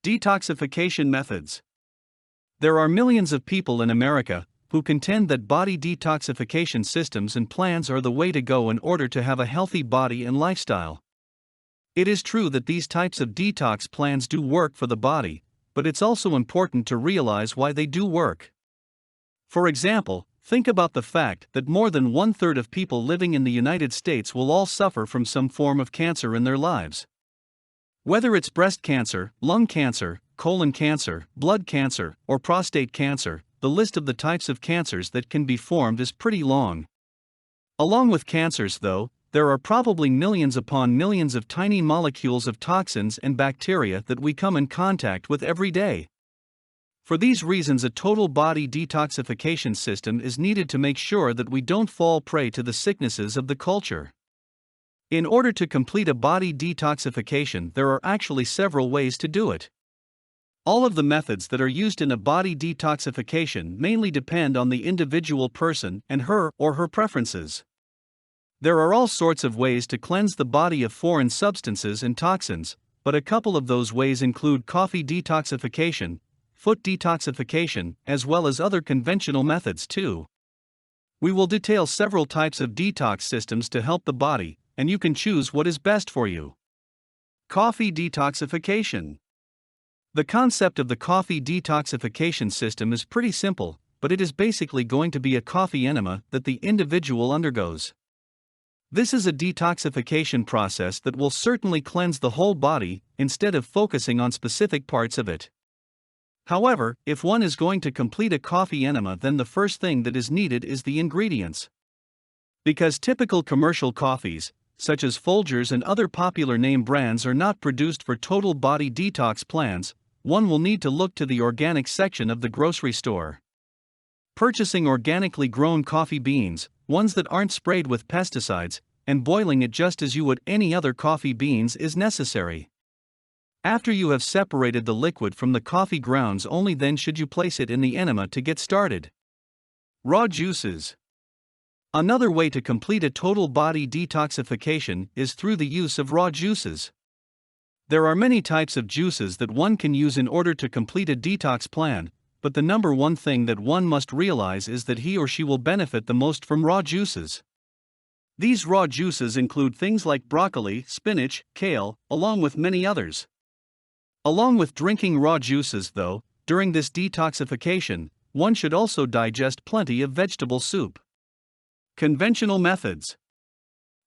Detoxification methods. There are millions of people in America who contend that body detoxification systems and plans are the way to go in order to have a healthy body and lifestyle. It is true that these types of detox plans do work for the body, but it's also important to realize why they do work. For example, think about the fact that more than 1/3 of people living in the United States will all suffer from some form of cancer in their lives. Whether it's breast cancer, lung cancer, colon cancer, blood cancer, or prostate cancer, the list of the types of cancers that can be formed is pretty long. Along with cancers, though, there are probably millions upon millions of tiny molecules of toxins and bacteria that we come in contact with every day. For these reasons, a total body detoxification system is needed to make sure that we don't fall prey to the sicknesses of the culture. In order to complete a body detoxification, there are actually several ways to do it. All of the methods that are used in a body detoxification mainly depend on the individual person and her or her preferences. There are all sorts of ways to cleanse the body of foreign substances and toxins, but a couple of those ways include coffee detoxification, foot detoxification, as well as other conventional methods too. We will detail several types of detox systems to help the body, and you can choose what is best for you. Coffee detoxification. The concept of the coffee detoxification system is pretty simple, but it is basically going to be a coffee enema that the individual undergoes. This is a detoxification process that will certainly cleanse the whole body, instead of focusing on specific parts of it. However, if one is going to complete a coffee enema, then the first thing that is needed is the ingredients. Because typical commercial coffees, such as Folgers and other popular name brands, are not produced for total body detox plans, one will need to look to the organic section of the grocery store. Purchasing organically grown coffee beans, ones that aren't sprayed with pesticides, and boiling it just as you would any other coffee beans is necessary. After you have separated the liquid from the coffee grounds, only then should you place it in the enema to get started. Raw juices. Another way to complete a total body detoxification is through the use of raw juices. There are many types of juices that one can use in order to complete a detox plan, but the number one thing that one must realize is that he or she will benefit the most from raw juices. These raw juices include things like broccoli, spinach, kale, along with many others. Along with drinking raw juices, though, during this detoxification, one should also digest plenty of vegetable soup. Conventional methods.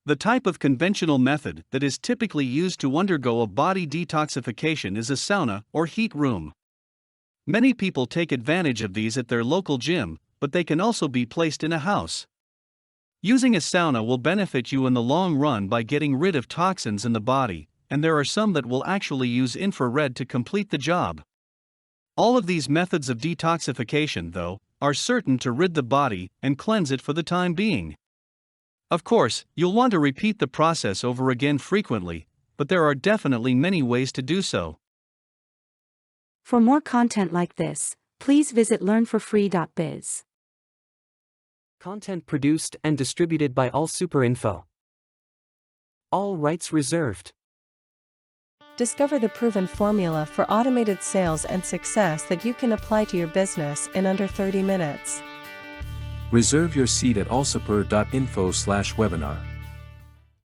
The type of conventional method that is typically used to undergo a body detoxification is a sauna or heat room. Many people take advantage of these at their local gym, but they can also be placed in a house. Using a sauna will benefit you in the long run by getting rid of toxins in the body, and there are some that will actually use infrared to complete the job. All of these methods of detoxification, though, are certain to rid the body and cleanse it for the time being. Of course, you'll want to repeat the process over again frequently, but there are definitely many ways to do so. For more content like this, please visit learnforfree.biz. Content produced and distributed by AllSuperInfo. All rights reserved. Discover the proven formula for automated sales and success that you can apply to your business in under 30 minutes. Reserve your seat at allsuper.info/webinar.